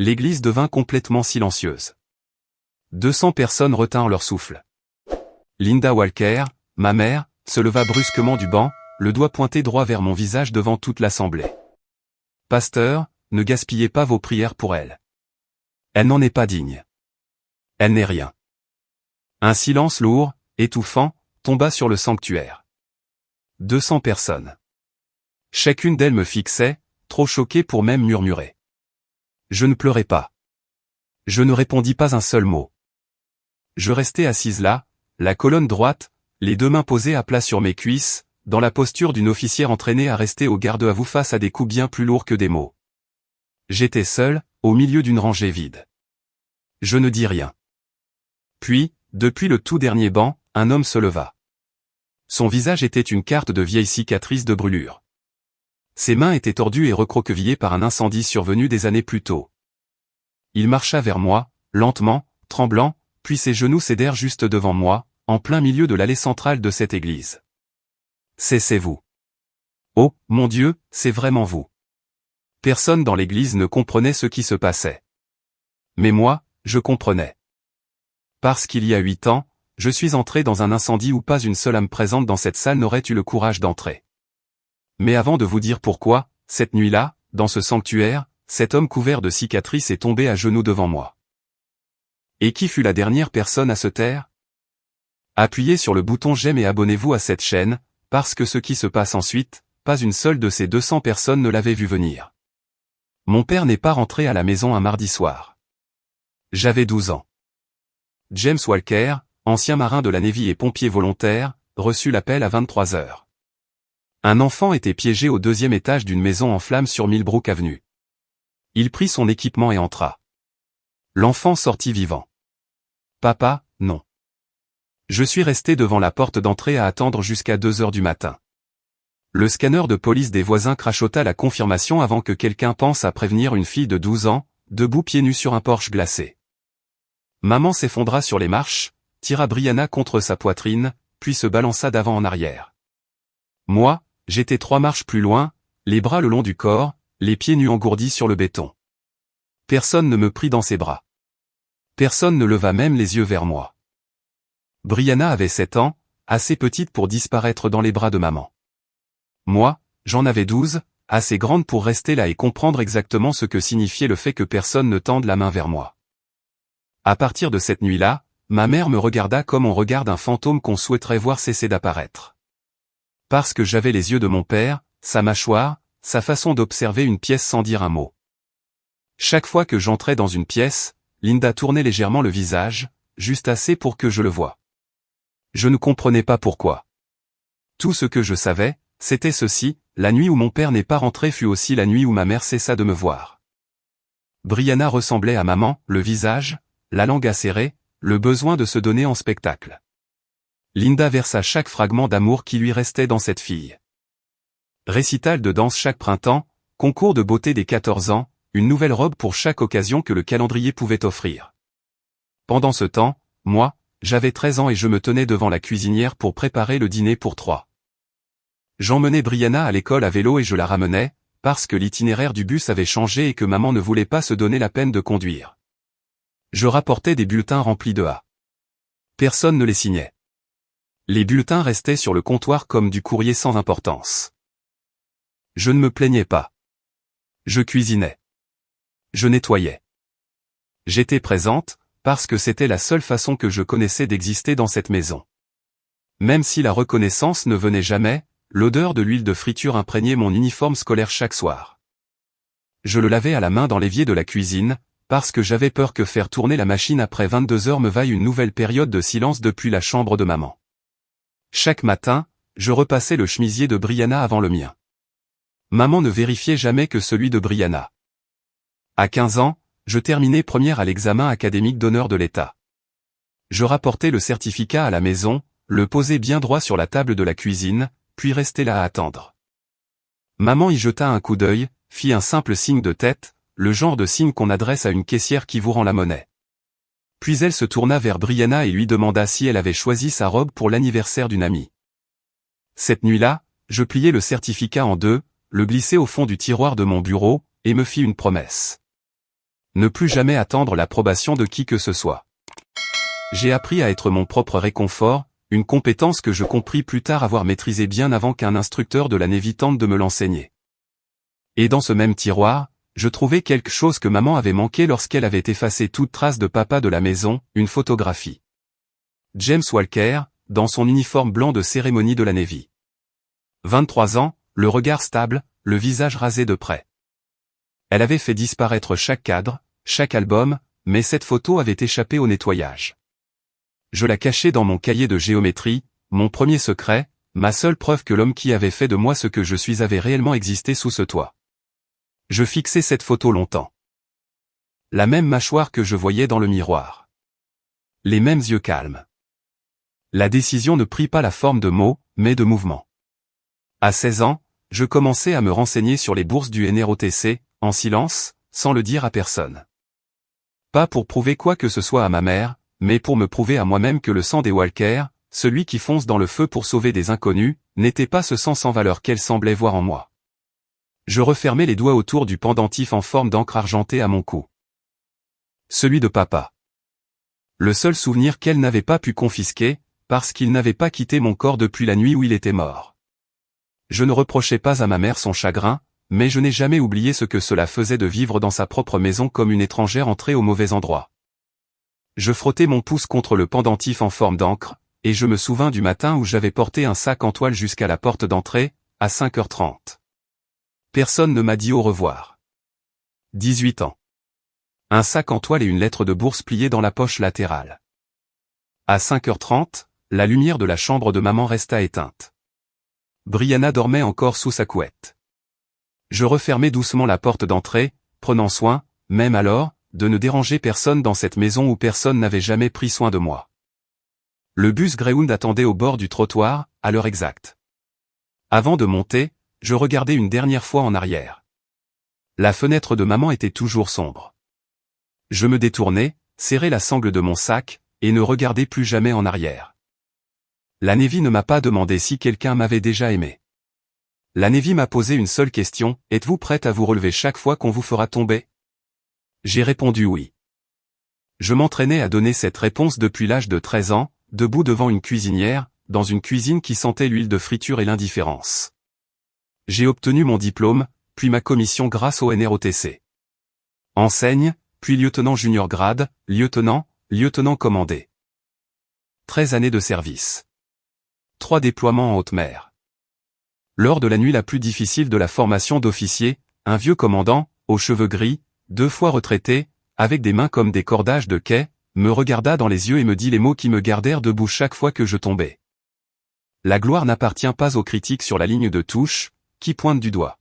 L'église devint complètement silencieuse. 200 personnes retinrent leur souffle. Linda Walker, ma mère, se leva brusquement du banc, le doigt pointé droit vers mon visage devant toute l'assemblée. « Pasteur, ne gaspillez pas vos prières pour elle. Elle n'en est pas digne. Elle n'est rien. » Un silence lourd, étouffant, tomba sur le sanctuaire. 200 personnes. Chacune d'elles me fixait, trop choquée pour même murmurer. Je ne pleurais pas. Je ne répondis pas un seul mot. Je restais assise là, la colonne droite, les deux mains posées à plat sur mes cuisses, dans la posture d'une officière entraînée à rester au garde-à-vous face à des coups bien plus lourds que des mots. J'étais seul, au milieu d'une rangée vide. Je ne dis rien. Puis, depuis le tout dernier banc, un homme se leva. Son visage était une carte de vieille cicatrice de brûlure. Ses mains étaient tordues et recroquevillées par un incendie survenu des années plus tôt. Il marcha vers moi, lentement, tremblant, puis ses genoux cédèrent juste devant moi, en plein milieu de l'allée centrale de cette église. « C'est vous. Oh, mon Dieu, c'est vraiment vous. » Personne dans l'église ne comprenait ce qui se passait. Mais moi, je comprenais. Parce qu'il y a 8 ans, je suis entré dans un incendie où pas une seule âme présente dans cette salle n'aurait eu le courage d'entrer. Mais avant de vous dire pourquoi, cette nuit-là, dans ce sanctuaire, cet homme couvert de cicatrices est tombé à genoux devant moi. Et qui fut la dernière personne à se taire? Appuyez sur le bouton j'aime et abonnez-vous à cette chaîne, parce que ce qui se passe ensuite, pas une seule de ces 200 personnes ne l'avait vu venir. Mon père n'est pas rentré à la maison un mardi soir. J'avais 12 ans. James Walker, ancien marin de la Navy et pompier volontaire, reçut l'appel à 23 heures. Un enfant était piégé au 2e étage d'une maison en flammes sur Millbrook Avenue. Il prit son équipement et entra. L'enfant sortit vivant. Papa, non. Je suis resté devant la porte d'entrée à attendre jusqu'à 2 heures du matin. Le scanner de police des voisins crachota la confirmation avant que quelqu'un pense à prévenir une fille de 12 ans, debout pieds nus sur un porche glacé. Maman s'effondra sur les marches, tira Brianna contre sa poitrine, puis se balança d'avant en arrière. Moi, j'étais 3 marches plus loin, les bras le long du corps, les pieds nus engourdis sur le béton. Personne ne me prit dans ses bras. Personne ne leva même les yeux vers moi. Brianna avait 7 ans, assez petite pour disparaître dans les bras de maman. Moi, j'en avais 12, assez grande pour rester là et comprendre exactement ce que signifiait le fait que personne ne tende la main vers moi. À partir de cette nuit-là, ma mère me regarda comme on regarde un fantôme qu'on souhaiterait voir cesser d'apparaître. Parce que j'avais les yeux de mon père, sa mâchoire, sa façon d'observer une pièce sans dire un mot. Chaque fois que j'entrais dans une pièce, Linda tournait légèrement le visage, juste assez pour que je le voie. Je ne comprenais pas pourquoi. Tout ce que je savais, c'était ceci, la nuit où mon père n'est pas rentré fut aussi la nuit où ma mère cessa de me voir. Brianna ressemblait à maman, le visage, la langue acérée, le besoin de se donner en spectacle. Linda versa chaque fragment d'amour qui lui restait dans cette fille. Récital de danse chaque printemps, concours de beauté des 14 ans, une nouvelle robe pour chaque occasion que le calendrier pouvait offrir. Pendant ce temps, moi, j'avais 13 ans et je me tenais devant la cuisinière pour préparer le dîner pour 3. J'emmenais Brianna à l'école à vélo et je la ramenais, parce que l'itinéraire du bus avait changé et que maman ne voulait pas se donner la peine de conduire. Je rapportais des bulletins remplis de A. Personne ne les signait. Les bulletins restaient sur le comptoir comme du courrier sans importance. Je ne me plaignais pas. Je cuisinais. Je nettoyais. J'étais présente, parce que c'était la seule façon que je connaissais d'exister dans cette maison. Même si la reconnaissance ne venait jamais, l'odeur de l'huile de friture imprégnait mon uniforme scolaire chaque soir. Je le lavais à la main dans l'évier de la cuisine, parce que j'avais peur que faire tourner la machine après 22 heures me vaille une nouvelle période de silence depuis la chambre de maman. Chaque matin, je repassais le chemisier de Brianna avant le mien. Maman ne vérifiait jamais que celui de Brianna. À 15 ans, je terminais première à l'examen académique d'honneur de l'État. Je rapportais le certificat à la maison, le posais bien droit sur la table de la cuisine, puis restais là à attendre. Maman y jeta un coup d'œil, fit un simple signe de tête, le genre de signe qu'on adresse à une caissière qui vous rend la monnaie. Puis elle se tourna vers Brianna et lui demanda si elle avait choisi sa robe pour l'anniversaire d'une amie. Cette nuit-là, je pliai le certificat en deux, le glissai au fond du tiroir de mon bureau, et me fis une promesse. Ne plus jamais attendre l'approbation de qui que ce soit. J'ai appris à être mon propre réconfort, une compétence que je compris plus tard avoir maîtrisée bien avant qu'un instructeur de la Navy tente de me l'enseigner. Et dans ce même tiroir, je trouvais quelque chose que maman avait manqué lorsqu'elle avait effacé toute trace de papa de la maison, une photographie. James Walker, dans son uniforme blanc de cérémonie de la Navy. 23 ans, le regard stable, le visage rasé de près. Elle avait fait disparaître chaque cadre, chaque album, mais cette photo avait échappé au nettoyage. Je la cachais dans mon cahier de géométrie, mon premier secret, ma seule preuve que l'homme qui avait fait de moi ce que je suis avait réellement existé sous ce toit. Je fixais cette photo longtemps. La même mâchoire que je voyais dans le miroir. Les mêmes yeux calmes. La décision ne prit pas la forme de mots, mais de mouvements. À 16 ans, je commençais à me renseigner sur les bourses du NROTC, en silence, sans le dire à personne. Pas pour prouver quoi que ce soit à ma mère, mais pour me prouver à moi-même que le sang des Walker, celui qui fonce dans le feu pour sauver des inconnus, n'était pas ce sang sans valeur qu'elle semblait voir en moi. Je refermais les doigts autour du pendentif en forme d'encre argentée à mon cou. Celui de papa. Le seul souvenir qu'elle n'avait pas pu confisquer, parce qu'il n'avait pas quitté mon corps depuis la nuit où il était mort. Je ne reprochais pas à ma mère son chagrin, mais je n'ai jamais oublié ce que cela faisait de vivre dans sa propre maison comme une étrangère entrée au mauvais endroit. Je frottais mon pouce contre le pendentif en forme d'encre, et je me souvins du matin où j'avais porté un sac en toile jusqu'à la porte d'entrée, à 5h30. Personne ne m'a dit au revoir. 18 ans. Un sac en toile et une lettre de bourse pliée dans la poche latérale. À 5h30, la lumière de la chambre de maman resta éteinte. Brianna dormait encore sous sa couette. Je refermai doucement la porte d'entrée, prenant soin, même alors, de ne déranger personne dans cette maison où personne n'avait jamais pris soin de moi. Le bus Greyhound attendait au bord du trottoir, à l'heure exacte. Avant de monter, je regardai une dernière fois en arrière. La fenêtre de maman était toujours sombre. Je me détournai, serrai la sangle de mon sac, et ne regardai plus jamais en arrière. La Navy ne m'a pas demandé si quelqu'un m'avait déjà aimé. La Navy m'a posé une seule question, êtes-vous prête à vous relever chaque fois qu'on vous fera tomber? J'ai répondu oui. Je m'entraînais à donner cette réponse depuis l'âge de 13 ans, debout devant une cuisinière, dans une cuisine qui sentait l'huile de friture et l'indifférence. J'ai obtenu mon diplôme, puis ma commission grâce au NROTC. Enseigne, puis lieutenant junior grade, lieutenant commandé. 13 années de service. 3 déploiements en haute mer. Lors de la nuit la plus difficile de la formation d'officier, un vieux commandant, aux cheveux gris, 2 fois retraité, avec des mains comme des cordages de quai, me regarda dans les yeux et me dit les mots qui me gardèrent debout chaque fois que je tombais. La gloire n'appartient pas aux critiques sur la ligne de touche, qui pointent du doigt.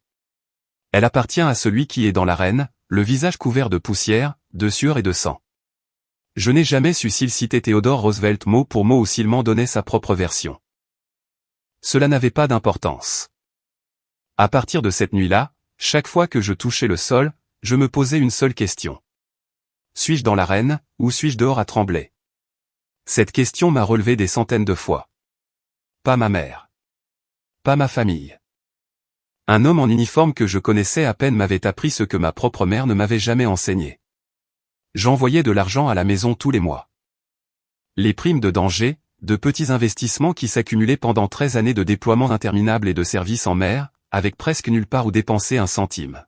Elle appartient à celui qui est dans l'arène, le visage couvert de poussière, de sueur et de sang. Je n'ai jamais su s'il citait Theodore Roosevelt mot pour mot ou s'il m'en donnait sa propre version. Cela n'avait pas d'importance. À partir de cette nuit-là, chaque fois que je touchais le sol, je me posais une seule question. Suis-je dans l'arène, ou suis-je dehors à trembler? Cette question m'a relevé des centaines de fois. Pas ma mère. Pas ma famille. Un homme en uniforme que je connaissais à peine m'avait appris ce que ma propre mère ne m'avait jamais enseigné. J'envoyais de l'argent à la maison tous les mois. Les primes de danger, de petits investissements qui s'accumulaient pendant 13 années de déploiements interminables et de services en mer, avec presque nulle part où dépenser un centime.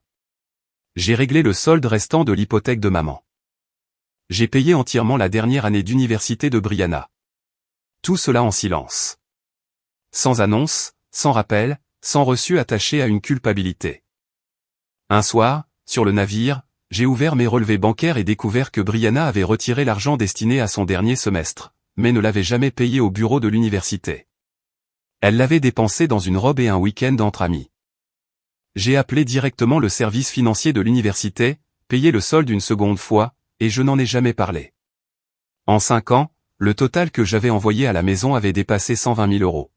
J'ai réglé le solde restant de l'hypothèque de maman. J'ai payé entièrement la dernière année d'université de Brianna. Tout cela en silence. Sans annonce, sans rappel, sans reçu attaché à une culpabilité. Un soir, sur le navire, j'ai ouvert mes relevés bancaires et découvert que Brianna avait retiré l'argent destiné à son dernier semestre, mais ne l'avait jamais payé au bureau de l'université. Elle l'avait dépensé dans une robe et un week-end entre amis. J'ai appelé directement le service financier de l'université, payé le solde une seconde fois, et je n'en ai jamais parlé. En 5 ans, le total que j'avais envoyé à la maison avait dépassé 120 000 €.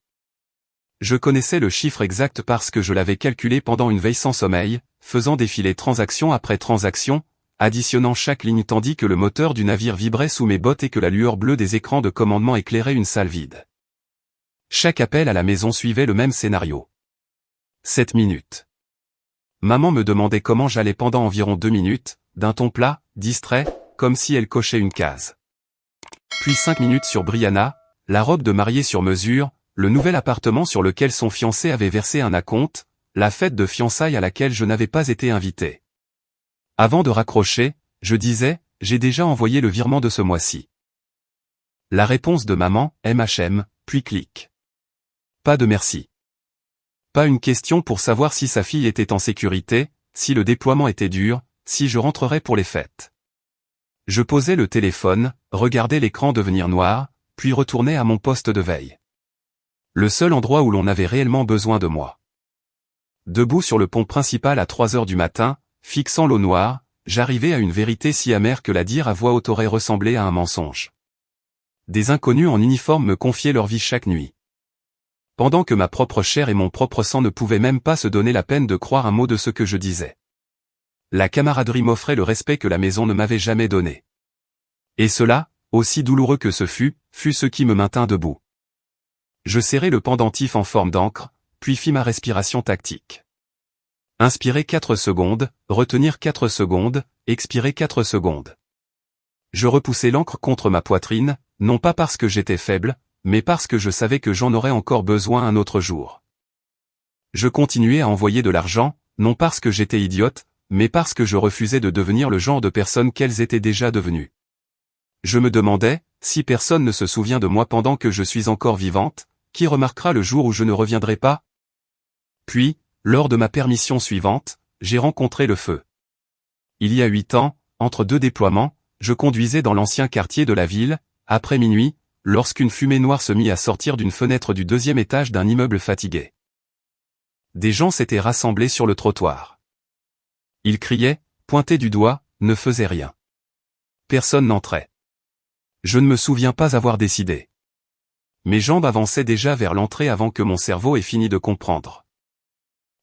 Je connaissais le chiffre exact parce que je l'avais calculé pendant une veille sans sommeil, faisant défiler transaction après transaction, additionnant chaque ligne tandis que le moteur du navire vibrait sous mes bottes et que la lueur bleue des écrans de commandement éclairait une salle vide. Chaque appel à la maison suivait le même scénario. 7 minutes. Maman me demandait comment j'allais pendant environ 2 minutes, d'un ton plat, distrait, comme si elle cochait une case. Puis 5 minutes sur Brianna, la robe de mariée sur mesure, le nouvel appartement sur lequel son fiancé avait versé un acompte, la fête de fiançailles à laquelle je n'avais pas été invité. Avant de raccrocher, je disais, j'ai déjà envoyé le virement de ce mois-ci. La réponse de maman, MHM, puis clic. Pas de merci. Pas une question pour savoir si sa fille était en sécurité, si le déploiement était dur, si je rentrerais pour les fêtes. Je posais le téléphone, regardais l'écran devenir noir, puis retournais à mon poste de veille. Le seul endroit où l'on avait réellement besoin de moi. Debout sur le pont principal à 3 heures du matin, fixant l'eau noire, j'arrivais à une vérité si amère que la dire à voix haute aurait ressemblé à un mensonge. Des inconnus en uniforme me confiaient leur vie chaque nuit. Pendant que ma propre chair et mon propre sang ne pouvaient même pas se donner la peine de croire un mot de ce que je disais. La camaraderie m'offrait le respect que la maison ne m'avait jamais donné. Et cela, aussi douloureux que ce fut ce qui me maintint debout. Je serrai le pendentif en forme d'encre, puis fis ma respiration tactique. Inspirer 4 secondes, retenir 4 secondes, expirer 4 secondes. Je repoussai l'encre contre ma poitrine, non pas parce que j'étais faible, mais parce que je savais que j'en aurais encore besoin un autre jour. Je continuais à envoyer de l'argent, non parce que j'étais idiote, mais parce que je refusais de devenir le genre de personne qu'elles étaient déjà devenues. Je me demandais, si personne ne se souvient de moi pendant que je suis encore vivante, qui remarquera le jour où je ne reviendrai pas? Puis, lors de ma permission suivante, j'ai rencontré le feu. Il y a 8 ans, entre 2 déploiements, je conduisais dans l'ancien quartier de la ville, après minuit, lorsqu'une fumée noire se mit à sortir d'une fenêtre du 2e étage d'un immeuble fatigué. Des gens s'étaient rassemblés sur le trottoir. Ils criaient, pointaient du doigt, ne faisaient rien. Personne n'entrait. Je ne me souviens pas avoir décidé. Mes jambes avançaient déjà vers l'entrée avant que mon cerveau ait fini de comprendre.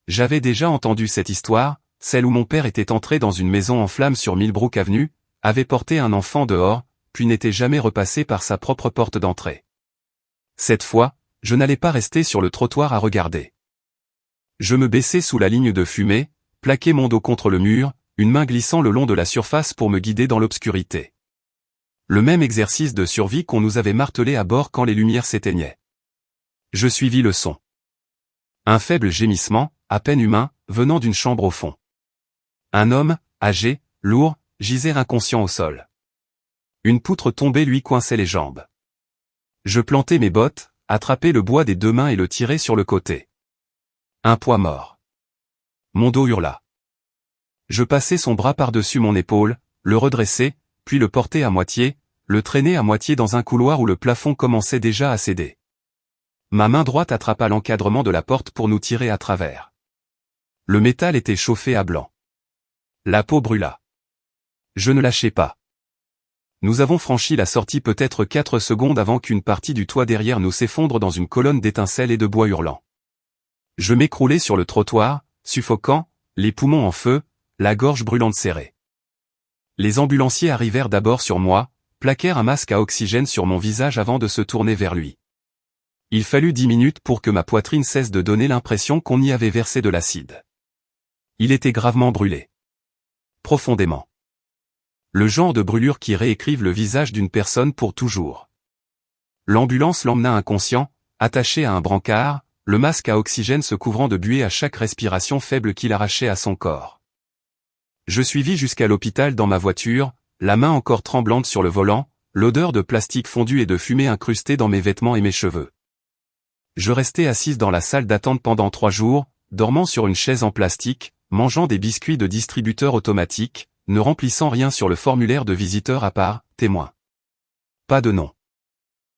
J'avais déjà entendu cette histoire, celle où mon père était entré dans une maison en flammes sur Millbrook Avenue, avait porté un enfant dehors, puis n'était jamais repassé par sa propre porte d'entrée. Cette fois, je n'allais pas rester sur le trottoir à regarder. Je me baissai sous la ligne de fumée, plaquai mon dos contre le mur, une main glissant le long de la surface pour me guider dans l'obscurité. Le même exercice de survie qu'on nous avait martelé à bord quand les lumières s'éteignaient. Je suivis le son. Un faible gémissement, à peine humain, venant d'une chambre au fond. Un homme, âgé, lourd, gisait inconscient au sol. Une poutre tombée lui coinçait les jambes. Je plantai mes bottes, attrapai le bois des 2 mains et le tirai sur le côté. Un poids mort. Mon dos hurla. Je passai son bras par-dessus mon épaule, le redressai, puis le portai à moitié, le traînai à moitié dans un couloir où le plafond commençait déjà à céder. Ma main droite attrapa l'encadrement de la porte pour nous tirer à travers. Le métal était chauffé à blanc. La peau brûla. Je ne lâchai pas. Nous avons franchi la sortie peut-être 4 secondes avant qu'une partie du toit derrière nous s'effondre dans une colonne d'étincelles et de bois hurlant. Je m'écroulai sur le trottoir, suffocant, les poumons en feu, la gorge brûlante serrée. Les ambulanciers arrivèrent d'abord sur moi, plaquèrent un masque à oxygène sur mon visage avant de se tourner vers lui. Il fallut 10 minutes pour que ma poitrine cesse de donner l'impression qu'on y avait versé de l'acide. Il était gravement brûlé. Profondément. Le genre de brûlure qui réécrivent le visage d'une personne pour toujours. L'ambulance l'emmena inconscient, attaché à un brancard, le masque à oxygène se couvrant de buée à chaque respiration faible qu'il arrachait à son corps. Je suivis jusqu'à l'hôpital dans ma voiture, la main encore tremblante sur le volant, l'odeur de plastique fondu et de fumée incrustée dans mes vêtements et mes cheveux. Je restai assise dans la salle d'attente pendant 3 jours, dormant sur une chaise en plastique, mangeant des biscuits de distributeur automatique, ne remplissant rien sur le formulaire de visiteur à part, témoin. Pas de nom.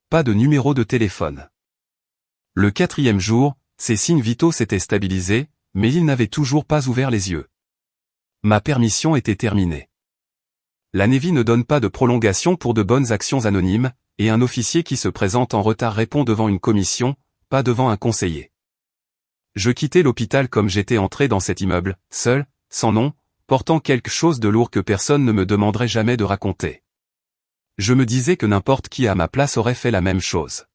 Pas de numéro de téléphone. Le 4e jour, ses signes vitaux s'étaient stabilisés, mais il n'avait toujours pas ouvert les yeux. Ma permission était terminée. La Navy ne donne pas de prolongation pour de bonnes actions anonymes, et un officier qui se présente en retard répond devant une commission, pas devant un conseiller. Je quittai l'hôpital comme j'étais entré dans cet immeuble, seul, sans nom, portant quelque chose de lourd que personne ne me demanderait jamais de raconter. Je me disais que n'importe qui à ma place aurait fait la même chose.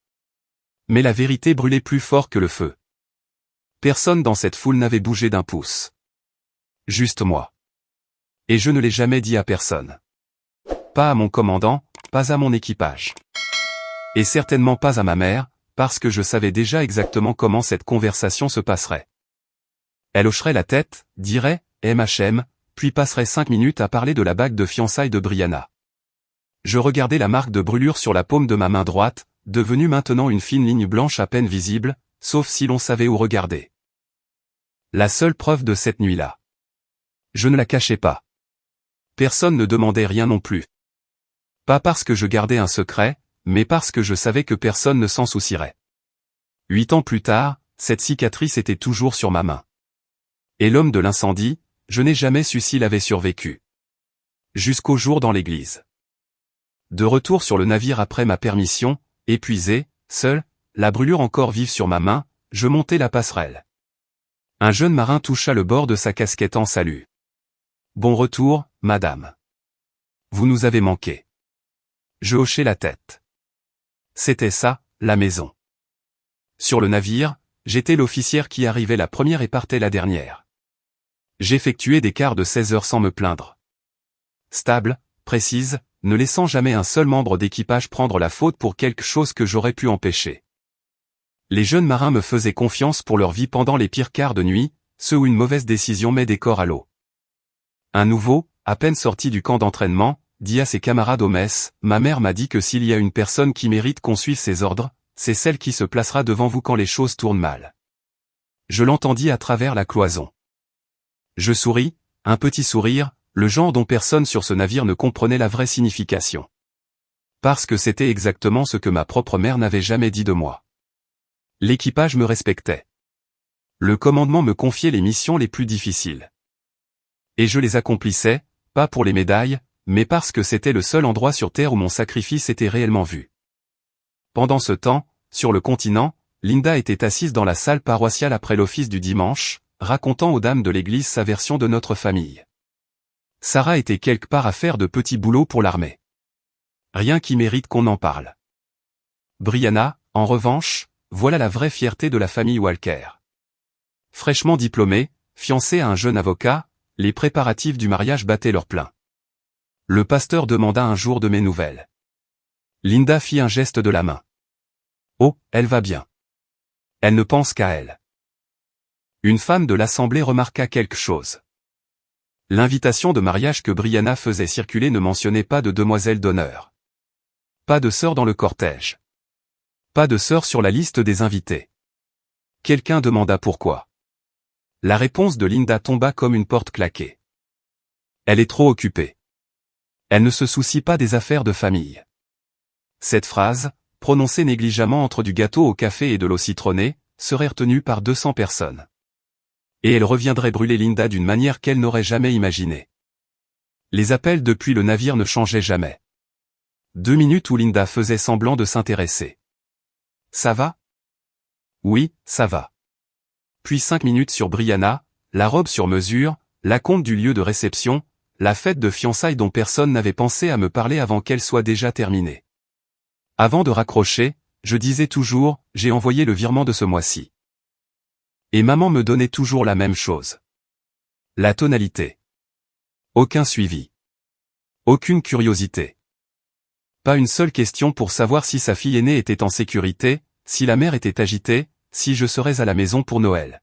Mais la vérité brûlait plus fort que le feu. Personne dans cette foule n'avait bougé d'un pouce. Juste moi. Et je ne l'ai jamais dit à personne. Pas à mon commandant, pas à mon équipage. Et certainement pas à ma mère, parce que je savais déjà exactement comment cette conversation se passerait. Elle hocherait la tête, dirait « MHM », puis passerait 5 minutes à parler de la bague de fiançailles de Brianna. Je regardais la marque de brûlure sur la paume de ma main droite, devenue maintenant une fine ligne blanche à peine visible, sauf si l'on savait où regarder. La seule preuve de cette nuit-là. Je ne la cachais pas. Personne ne demandait rien non plus. Pas parce que je gardais un secret, mais parce que je savais que personne ne s'en soucierait. 8 ans plus tard, cette cicatrice était toujours sur ma main. Et l'homme de l'incendie, je n'ai jamais su s'il avait survécu. Jusqu'au jour dans l'église. De retour sur le navire après ma permission, épuisé, seul, la brûlure encore vive sur ma main, je montai la passerelle. Un jeune marin toucha le bord de sa casquette en salut. « Bon retour, madame. Vous nous avez manqué. » Je hochai la tête. C'était ça, la maison. Sur le navire, j'étais l'officière qui arrivait la première et partait la dernière. J'effectuais des quarts de 16 heures sans me plaindre. Stable, précise, ne laissant jamais un seul membre d'équipage prendre la faute pour quelque chose que j'aurais pu empêcher. Les jeunes marins me faisaient confiance pour leur vie pendant les pires quarts de nuit, ceux où une mauvaise décision met des corps à l'eau. Un nouveau, à peine sorti du camp d'entraînement, dit à ses camarades au mess, « Ma mère m'a dit que s'il y a une personne qui mérite qu'on suive ses ordres, c'est celle qui se placera devant vous quand les choses tournent mal. » Je l'entendis à travers la cloison. Je souris, un petit sourire, le genre dont personne sur ce navire ne comprenait la vraie signification. Parce que c'était exactement ce que ma propre mère n'avait jamais dit de moi. L'équipage me respectait. Le commandement me confiait les missions les plus difficiles. Et je les accomplissais, pas pour les médailles, mais parce que c'était le seul endroit sur Terre où mon sacrifice était réellement vu. Pendant ce temps, sur le continent, Linda était assise dans la salle paroissiale après l'office du dimanche, racontant aux dames de l'église sa version de notre famille. Sarah était quelque part à faire de petits boulots pour l'armée. Rien qui mérite qu'on en parle. Brianna, en revanche, voilà la vraie fierté de la famille Walker. Fraîchement diplômée, fiancée à un jeune avocat, les préparatifs du mariage battaient leur plein. Le pasteur demanda un jour de mes nouvelles. Linda fit un geste de la main. Oh, elle va bien. Elle ne pense qu'à elle. Une femme de l'assemblée remarqua quelque chose. L'invitation de mariage que Brianna faisait circuler ne mentionnait pas de demoiselle d'honneur. Pas de sœur dans le cortège. Pas de sœur sur la liste des invités. Quelqu'un demanda pourquoi. La réponse de Linda tomba comme une porte claquée. Elle est trop occupée. Elle ne se soucie pas des affaires de famille. Cette phrase, prononcée négligemment entre du gâteau au café et de l'eau citronnée, serait retenue par 200 personnes. Et elle reviendrait brûler Linda d'une manière qu'elle n'aurait jamais imaginée. Les appels depuis le navire ne changeaient jamais. 2 minutes où Linda faisait semblant de s'intéresser. « Ça va ? » ?»« Oui, ça va. » Puis 5 minutes sur Brianna, la robe sur mesure, l'acompte du lieu de réception, la fête de fiançailles dont personne n'avait pensé à me parler avant qu'elle soit déjà terminée. Avant de raccrocher, je disais toujours, j'ai envoyé le virement de ce mois-ci. Et maman me donnait toujours la même chose. La tonalité. Aucun suivi. Aucune curiosité. Pas une seule question pour savoir si sa fille aînée était en sécurité, si la mère était agitée, si je serais à la maison pour Noël.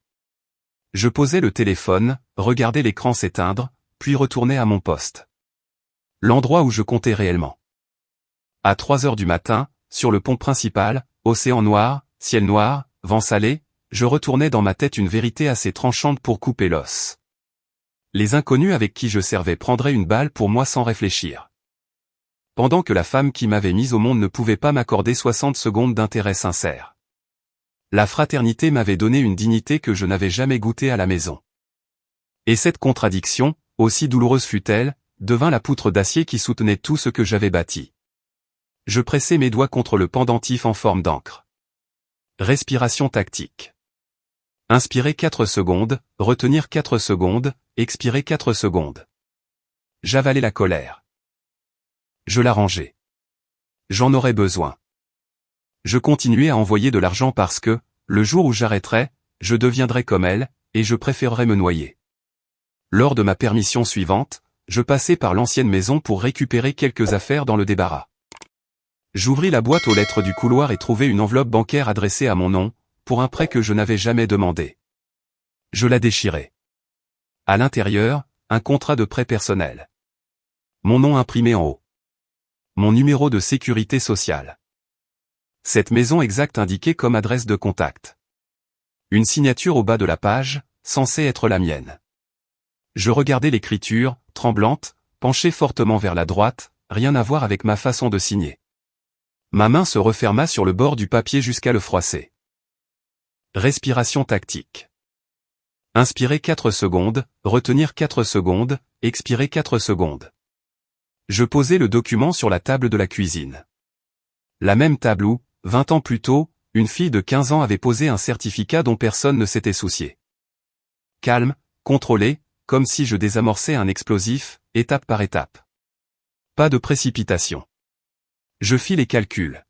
Je posais le téléphone, regardais l'écran s'éteindre, puis retournais à mon poste. L'endroit où je comptais réellement. À 3 heures du matin, sur le pont principal, océan noir, ciel noir, vent salé, je retournais dans ma tête une vérité assez tranchante pour couper l'os. Les inconnus avec qui je servais prendraient une balle pour moi sans réfléchir. Pendant que la femme qui m'avait mise au monde ne pouvait pas m'accorder 60 secondes d'intérêt sincère. La fraternité m'avait donné une dignité que je n'avais jamais goûtée à la maison. Et cette contradiction, aussi douloureuse fut-elle, devint la poutre d'acier qui soutenait tout ce que j'avais bâti. Je pressai mes doigts contre le pendentif en forme d'encre. Respiration tactique. Inspirer 4 secondes, retenir 4 secondes, expirer 4 secondes. J'avalais la colère. Je la rangeais. J'en aurais besoin. Je continuais à envoyer de l'argent parce que, le jour où j'arrêterais, je deviendrais comme elle, et je préférerais me noyer. Lors de ma permission suivante, je passai par l'ancienne maison pour récupérer quelques affaires dans le débarras. J'ouvris la boîte aux lettres du couloir et trouvai une enveloppe bancaire adressée à mon nom, pour un prêt que je n'avais jamais demandé. Je la déchirai. À l'intérieur, un contrat de prêt personnel. Mon nom imprimé en haut. Mon numéro de sécurité sociale. Cette maison exacte indiquée comme adresse de contact. Une signature au bas de la page, censée être la mienne. Je regardais l'écriture, tremblante, penchée fortement vers la droite, rien à voir avec ma façon de signer. Ma main se referma sur le bord du papier jusqu'à le froisser. Respiration tactique. Inspirer 4 secondes, retenir 4 secondes, expirer 4 secondes. Je posai le document sur la table de la cuisine. La même table où, 20 ans plus tôt, une fille de 15 ans avait posé un certificat dont personne ne s'était soucié. Calme, contrôlé, comme si je désamorçais un explosif, étape par étape. Pas de précipitation. Je fis les calculs.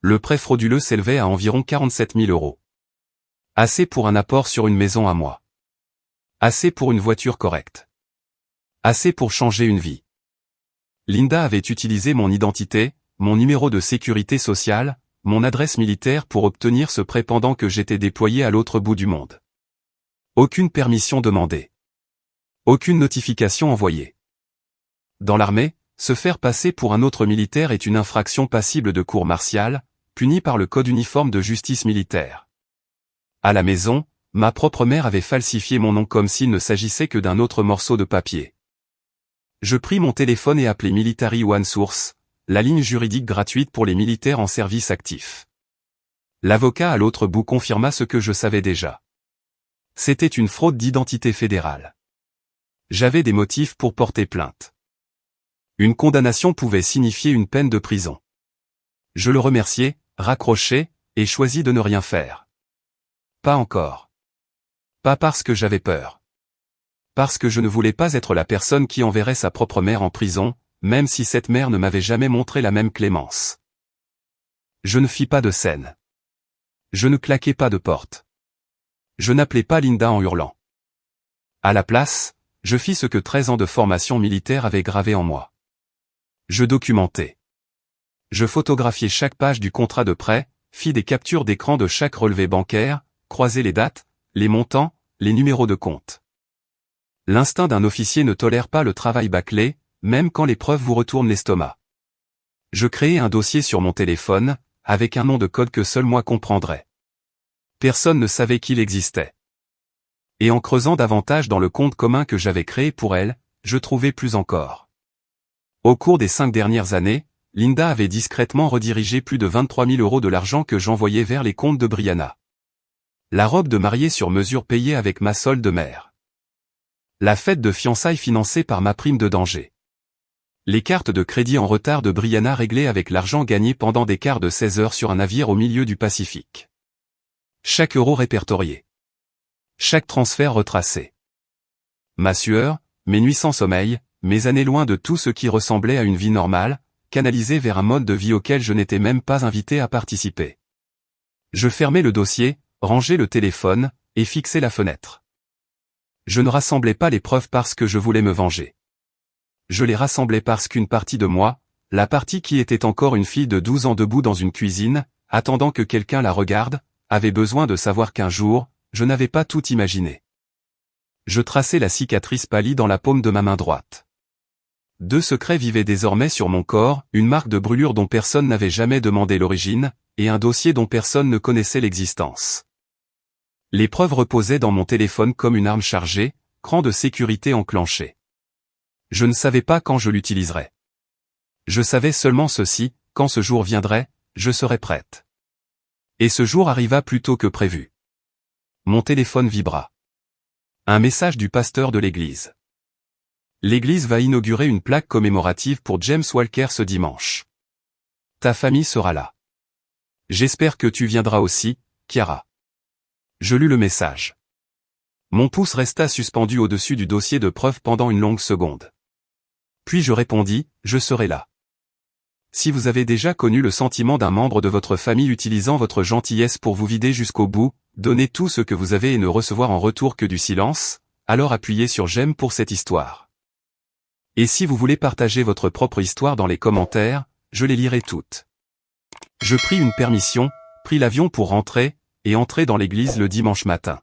Le prêt frauduleux s'élevait à environ 47 000 €. Assez pour un apport sur une maison à moi. Assez pour une voiture correcte. Assez pour changer une vie. Linda avait utilisé mon identité, mon numéro de sécurité sociale, mon adresse militaire pour obtenir ce prêt pendant que j'étais déployé à l'autre bout du monde. Aucune permission demandée. Aucune notification envoyée. Dans l'armée, se faire passer pour un autre militaire est une infraction passible de cour martiale, punie par le Code uniforme de justice militaire. À la maison, ma propre mère avait falsifié mon nom comme s'il ne s'agissait que d'un autre morceau de papier. Je pris mon téléphone et appelai Military One Source, la ligne juridique gratuite pour les militaires en service actif. L'avocat à l'autre bout confirma ce que je savais déjà. C'était une fraude d'identité fédérale. J'avais des motifs pour porter plainte. Une condamnation pouvait signifier une peine de prison. Je le remerciai, raccrochai, et choisis de ne rien faire. Pas encore. Pas parce que j'avais peur. Parce que je ne voulais pas être la personne qui enverrait sa propre mère en prison, même si cette mère ne m'avait jamais montré la même clémence. Je ne fis pas de scène. Je ne claquai pas de porte. Je n'appelai pas Linda en hurlant. À la place, je fis ce que 13 ans de formation militaire avaient gravé en moi. Je documentais. Je photographiais chaque page du contrat de prêt, fis des captures d'écran de chaque relevé bancaire, croisais les dates, les montants, les numéros de compte. L'instinct d'un officier ne tolère pas le travail bâclé, même quand les preuves vous retournent l'estomac. Je créai un dossier sur mon téléphone, avec un nom de code que seul moi comprendrais. Personne ne savait qu'il existait. Et en creusant davantage dans le compte commun que j'avais créé pour elle, je trouvais plus encore. Au cours des 5 dernières années, Linda avait discrètement redirigé plus de 23 000 € de l'argent que j'envoyais vers les comptes de Brianna. La robe de mariée sur mesure payée avec ma solde de mère. La fête de fiançailles financée par ma prime de danger. Les cartes de crédit en retard de Brianna réglées avec l'argent gagné pendant des quarts de 16 heures sur un navire au milieu du Pacifique. Chaque euro répertorié. Chaque transfert retracé. Ma sueur, mes nuits sans sommeil, mes années loin de tout ce qui ressemblait à une vie normale, canalisées vers un mode de vie auquel je n'étais même pas invité à participer. Je fermai le dossier, rangeai le téléphone, et fixai la fenêtre. Je ne rassemblais pas les preuves parce que je voulais me venger. Je les rassemblais parce qu'une partie de moi, la partie qui était encore une fille de 12 ans debout dans une cuisine, attendant que quelqu'un la regarde, avait besoin de savoir qu'un jour, je n'avais pas tout imaginé. Je traçai la cicatrice pâlie dans la paume de ma main droite. 2 secrets vivaient désormais sur mon corps, une marque de brûlure dont personne n'avait jamais demandé l'origine, et un dossier dont personne ne connaissait l'existence. Les preuves reposaient dans mon téléphone comme une arme chargée, cran de sécurité enclenché. Je ne savais pas quand je l'utiliserais. Je savais seulement ceci, quand ce jour viendrait, je serais prête. Et ce jour arriva plus tôt que prévu. Mon téléphone vibra. Un message du pasteur de l'église. L'église va inaugurer une plaque commémorative pour James Walker ce dimanche. Ta famille sera là. J'espère que tu viendras aussi, Chiara. Je lus le message. Mon pouce resta suspendu au-dessus du dossier de preuves pendant une longue seconde. Puis je répondis, je serai là. Si vous avez déjà connu le sentiment d'un membre de votre famille utilisant votre gentillesse pour vous vider jusqu'au bout, donner tout ce que vous avez et ne recevoir en retour que du silence, alors appuyez sur j'aime pour cette histoire. Et si vous voulez partager votre propre histoire dans les commentaires, je les lirai toutes. Je pris une permission, pris l'avion pour rentrer, et entrer dans l'église le dimanche matin.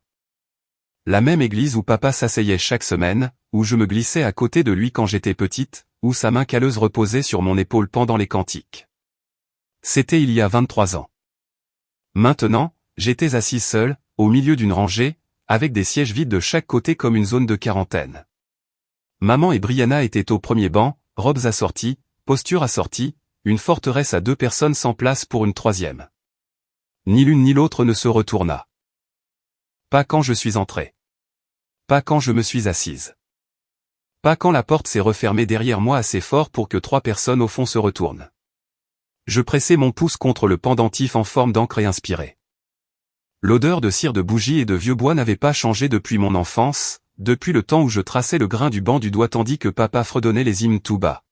La même église où papa s'asseyait chaque semaine, où je me glissais à côté de lui quand j'étais petite, où sa main calleuse reposait sur mon épaule pendant les cantiques. C'était il y a 23 ans. Maintenant, j'étais assis seul, au milieu d'une rangée, avec des sièges vides de chaque côté comme une zone de quarantaine. Maman et Brianna étaient au premier banc, robes assorties, posture assortie, une forteresse à 2 personnes sans place pour une troisième. Ni l'une ni l'autre ne se retourna. Pas quand je suis entré. Pas quand je me suis assise. Pas quand la porte s'est refermée derrière moi assez fort pour que 3 personnes au fond se retournent. Je pressai mon pouce contre le pendentif en forme d'encre et inspirai. L'odeur de cire de bougie et de vieux bois n'avait pas changé depuis mon enfance, depuis le temps où je traçais le grain du banc du doigt tandis que papa fredonnait les hymnes tout bas.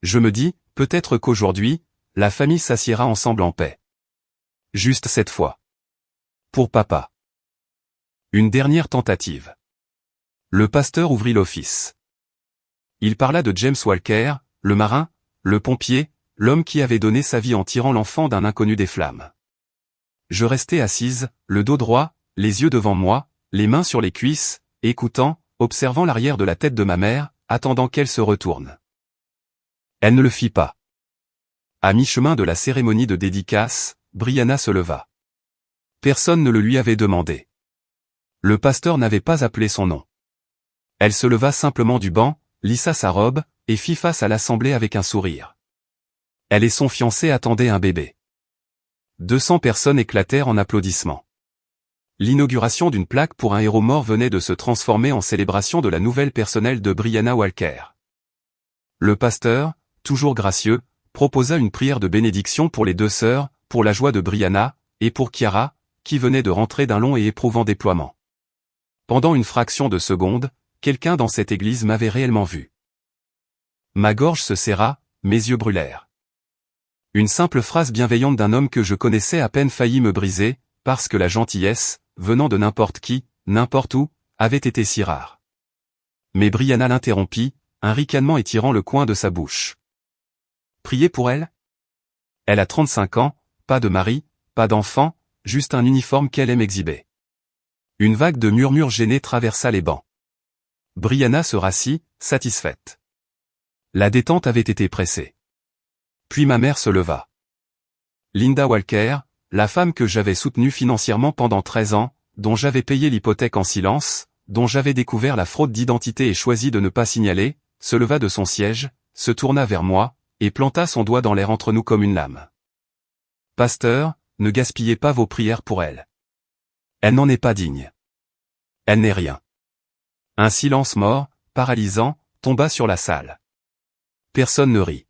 Je me dis, peut-être qu'aujourd'hui, la famille s'assiera ensemble en paix. Juste cette fois. Pour papa. Une dernière tentative. Le pasteur ouvrit l'office. Il parla de James Walker, le marin, le pompier, l'homme qui avait donné sa vie en tirant l'enfant d'un inconnu des flammes. Je restais assise, le dos droit, les yeux devant moi, les mains sur les cuisses, écoutant, observant l'arrière de la tête de ma mère, attendant qu'elle se retourne. Elle ne le fit pas. À mi-chemin de la cérémonie de dédicace, Brianna se leva. Personne ne le lui avait demandé. Le pasteur n'avait pas appelé son nom. Elle se leva simplement du banc, lissa sa robe, et fit face à l'assemblée avec un sourire. Elle et son fiancé attendaient un bébé. 200 personnes éclatèrent en applaudissements. L'inauguration d'une plaque pour un héros mort venait de se transformer en célébration de la nouvelle personnelle de Brianna Walker. Le pasteur, toujours gracieux, proposa une prière de bénédiction pour les 2 sœurs, pour la joie de Brianna, et pour Chiara, qui venait de rentrer d'un long et éprouvant déploiement. Pendant une fraction de seconde, quelqu'un dans cette église m'avait réellement vu. Ma gorge se serra, mes yeux brûlèrent. Une simple phrase bienveillante d'un homme que je connaissais à peine faillit me briser, parce que la gentillesse, venant de n'importe qui, n'importe où, avait été si rare. Mais Brianna l'interrompit, un ricanement étirant le coin de sa bouche. Priez pour elle ? Elle a 35 ans, pas de mari, pas d'enfant, juste un uniforme qu'elle aime exhiber. Une vague de murmures gênés traversa les bancs. Brianna se rassit, satisfaite. La détente avait été pressée. Puis ma mère se leva. Linda Walker, la femme que j'avais soutenue financièrement pendant 13 ans, dont j'avais payé l'hypothèque en silence, dont j'avais découvert la fraude d'identité et choisi de ne pas signaler, se leva de son siège, se tourna vers moi, et planta son doigt dans l'air entre nous comme une lame. Pasteur, ne gaspillez pas vos prières pour elle. Elle n'en est pas digne. Elle n'est rien. Un silence mort, paralysant, tomba sur la salle. Personne ne rit.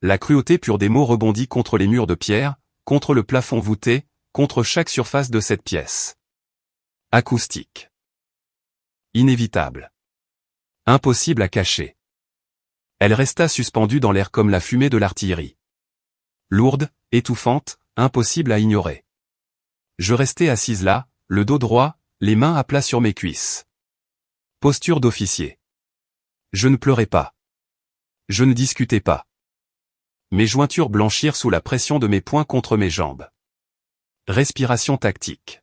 La cruauté pure des mots rebondit contre les murs de pierre, contre le plafond voûté, contre chaque surface de cette pièce. Acoustique. Inévitable. Impossible à cacher. Elle resta suspendue dans l'air comme la fumée de l'artillerie. Lourde, étouffante, impossible à ignorer. Je restais assise là, le dos droit, les mains à plat sur mes cuisses. Posture d'officier. Je ne pleurais pas. Je ne discutais pas. Mes jointures blanchirent sous la pression de mes poings contre mes jambes. Respiration tactique.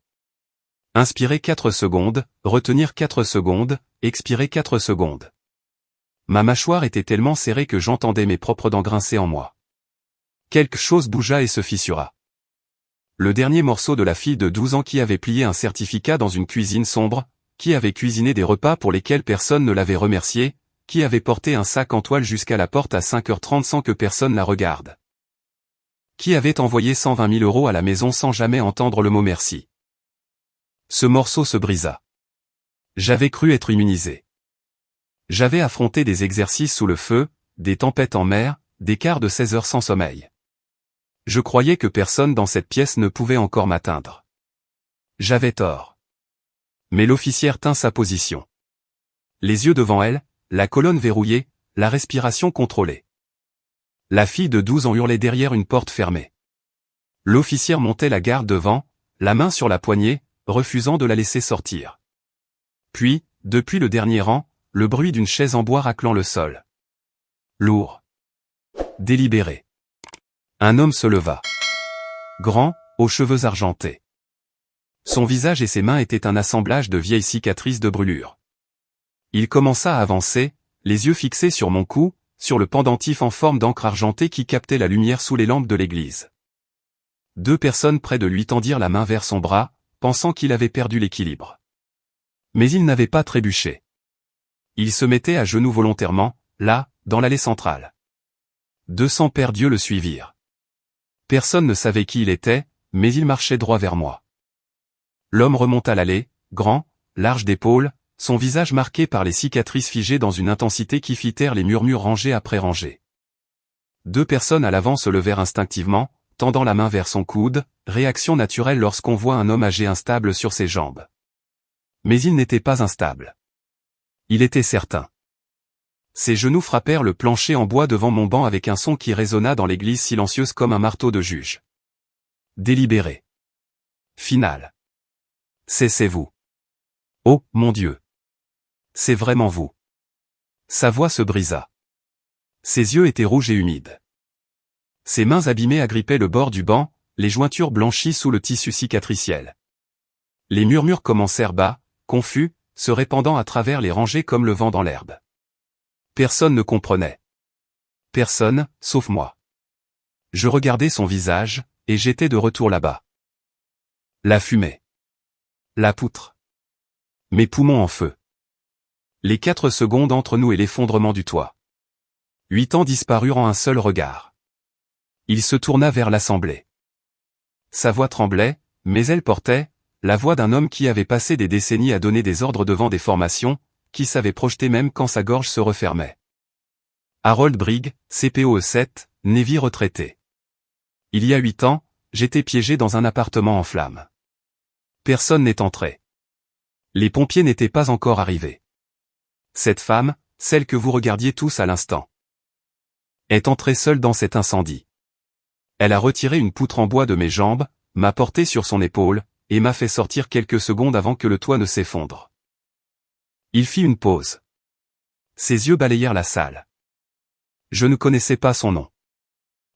Inspirer 4 secondes, retenir 4 secondes, expirer 4 secondes. Ma mâchoire était tellement serrée que j'entendais mes propres dents grincer en moi. Quelque chose bougea et se fissura. Le dernier morceau de la fille de 12 ans qui avait plié un certificat dans une cuisine sombre, qui avait cuisiné des repas pour lesquels personne ne l'avait remercié, qui avait porté un sac en toile jusqu'à la porte à 5h30 sans que personne la regarde. Qui avait envoyé 120 000 € à la maison sans jamais entendre le mot merci. Ce morceau se brisa. J'avais cru être immunisé. J'avais affronté des exercices sous le feu, des tempêtes en mer, des quarts de 16 heures sans sommeil. Je croyais que personne dans cette pièce ne pouvait encore m'atteindre. J'avais tort. Mais l'officière tint sa position. Les yeux devant elle, la colonne verrouillée, la respiration contrôlée. La fille de 12 ans hurlait derrière une porte fermée. L'officière montait la garde devant, la main sur la poignée, refusant de la laisser sortir. Puis, depuis le dernier rang, le bruit d'une chaise en bois raclant le sol. Lourd. Délibéré. Un homme se leva. Grand, aux cheveux argentés. Son visage et ses mains étaient un assemblage de vieilles cicatrices de brûlure. Il commença à avancer, les yeux fixés sur mon cou, sur le pendentif en forme d'encre argentée qui captait la lumière sous les lampes de l'église. 2 personnes près de lui tendirent la main vers son bras, pensant qu'il avait perdu l'équilibre. Mais il n'avait pas trébuché. Il se mettait à genoux volontairement, là, dans l'allée centrale. 200 pères Dieu le suivirent. Personne ne savait qui il était, mais il marchait droit vers moi. L'homme remonta l'allée, grand, large d'épaules, son visage marqué par les cicatrices figées dans une intensité qui fit taire les murmures rangée après rangée. 2 personnes à l'avant se levèrent instinctivement, tendant la main vers son coude, réaction naturelle lorsqu'on voit un homme âgé instable sur ses jambes. Mais il n'était pas instable. Il était certain. Ses genoux frappèrent le plancher en bois devant mon banc avec un son qui résonna dans l'église silencieuse comme un marteau de juge. Délibéré. Final. C'est vous. Oh, mon Dieu. C'est vraiment vous. Sa voix se brisa. Ses yeux étaient rouges et humides. Ses mains abîmées agrippaient le bord du banc, les jointures blanchies sous le tissu cicatriciel. Les murmures commencèrent bas, confus, se répandant à travers les rangées comme le vent dans l'herbe. Personne ne comprenait. Personne, sauf moi. Je regardais son visage, et j'étais de retour là-bas. La fumée. La poutre. Mes poumons en feu. Les 4 secondes entre nous et l'effondrement du toit. 8 ans disparurent en un seul regard. Il se tourna vers l'assemblée. Sa voix tremblait, mais elle portait la voix d'un homme qui avait passé des décennies à donner des ordres devant des formations, qui savait projeter même quand sa gorge se refermait. Harold Brigg, CPOE 7, Navy retraité. Il y a 8 ans, j'étais piégé dans un appartement en flammes. Personne n'est entré. Les pompiers n'étaient pas encore arrivés. Cette femme, celle que vous regardiez tous à l'instant, est entrée seule dans cet incendie. Elle a retiré une poutre en bois de mes jambes, m'a porté sur son épaule, et m'a fait sortir quelques secondes avant que le toit ne s'effondre. Il fit une pause. Ses yeux balayèrent la salle. Je ne connaissais pas son nom.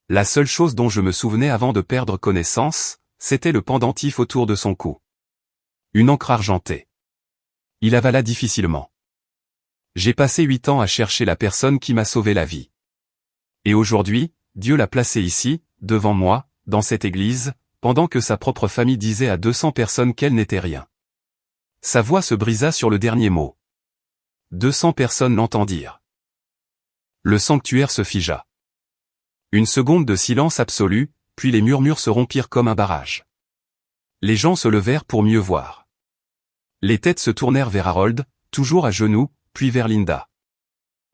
La seule chose dont je me souvenais avant de perdre connaissance, c'était le pendentif autour de son cou. Une encre argentée. Il avala difficilement. J'ai passé 8 ans à chercher la personne qui m'a sauvé la vie. Et aujourd'hui, Dieu l'a placé ici, devant moi, dans cette église, pendant que sa propre famille disait à 200 personnes qu'elle n'était rien. Sa voix se brisa sur le dernier mot. 200 personnes l'entendirent. Le sanctuaire se figea. Une seconde de silence absolu, puis les murmures se rompirent comme un barrage. Les gens se levèrent pour mieux voir. Les têtes se tournèrent vers Harold, toujours à genoux, puis vers Linda.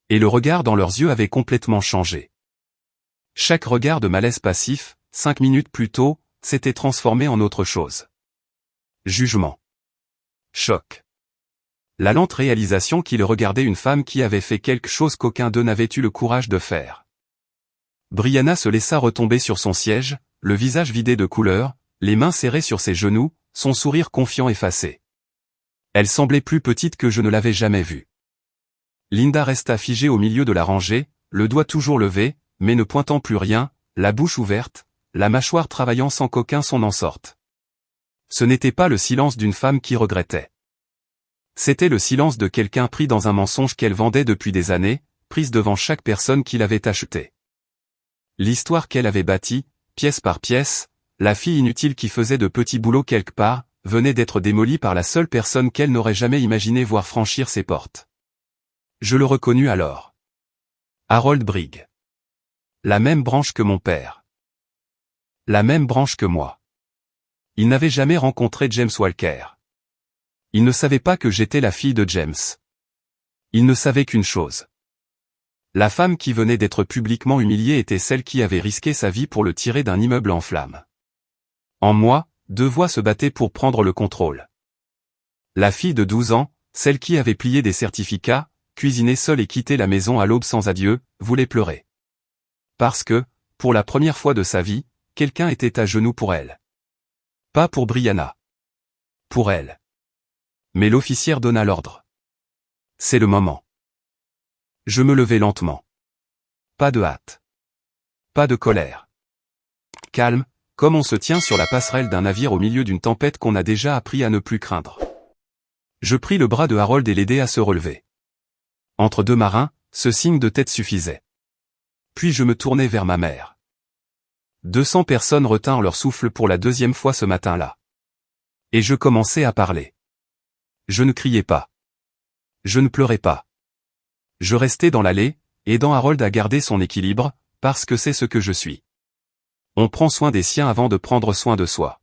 Et le regard dans leurs yeux avait complètement changé. Chaque regard de malaise passif, 5 minutes plus tôt, s'était transformé en autre chose. Jugement. Choc. La lente réalisation qu'il regardait une femme qui avait fait quelque chose qu'aucun d'eux n'avait eu le courage de faire. Brianna se laissa retomber sur son siège, le visage vidé de couleur, les mains serrées sur ses genoux, son sourire confiant effacé. Elle semblait plus petite que je ne l'avais jamais vue. Linda resta figée au milieu de la rangée, le doigt toujours levé, mais ne pointant plus rien, la bouche ouverte, la mâchoire travaillant sans qu'aucun son n'en sorte. Ce n'était pas le silence d'une femme qui regrettait. C'était le silence de quelqu'un pris dans un mensonge qu'elle vendait depuis des années, prise devant chaque personne qui l'avait achetée. L'histoire qu'elle avait bâtie, pièce par pièce, la fille inutile qui faisait de petits boulots quelque part, venait d'être démolie par la seule personne qu'elle n'aurait jamais imaginé voir franchir ses portes. Je le reconnus alors. Harold Brigg. La même branche que mon père. La même branche que moi. Il n'avait jamais rencontré James Walker. Il ne savait pas que j'étais la fille de James. Il ne savait qu'une chose. La femme qui venait d'être publiquement humiliée était celle qui avait risqué sa vie pour le tirer d'un immeuble en flammes. En moi, 2 voix se battaient pour prendre le contrôle. La fille de 12 ans, celle qui avait plié des certificats, cuisiné seule et quitté la maison à l'aube sans adieu, voulait pleurer. Parce que, pour la première fois de sa vie, quelqu'un était à genoux pour elle. Pas pour Brianna. Pour elle. Mais l'officière donna l'ordre. C'est le moment. Je me levai lentement. Pas de hâte. Pas de colère. Calme, comme on se tient sur la passerelle d'un navire au milieu d'une tempête qu'on a déjà appris à ne plus craindre. Je pris le bras de Harold et l'aidai à se relever. Entre deux marins, ce signe de tête suffisait. Puis je me tournai vers ma mère. 200 personnes retinrent leur souffle pour la deuxième fois ce matin-là. Et je commençai à parler. Je ne criais pas. Je ne pleurais pas. Je restais dans l'allée, aidant Harold à garder son équilibre, parce que c'est ce que je suis. On prend soin des siens avant de prendre soin de soi.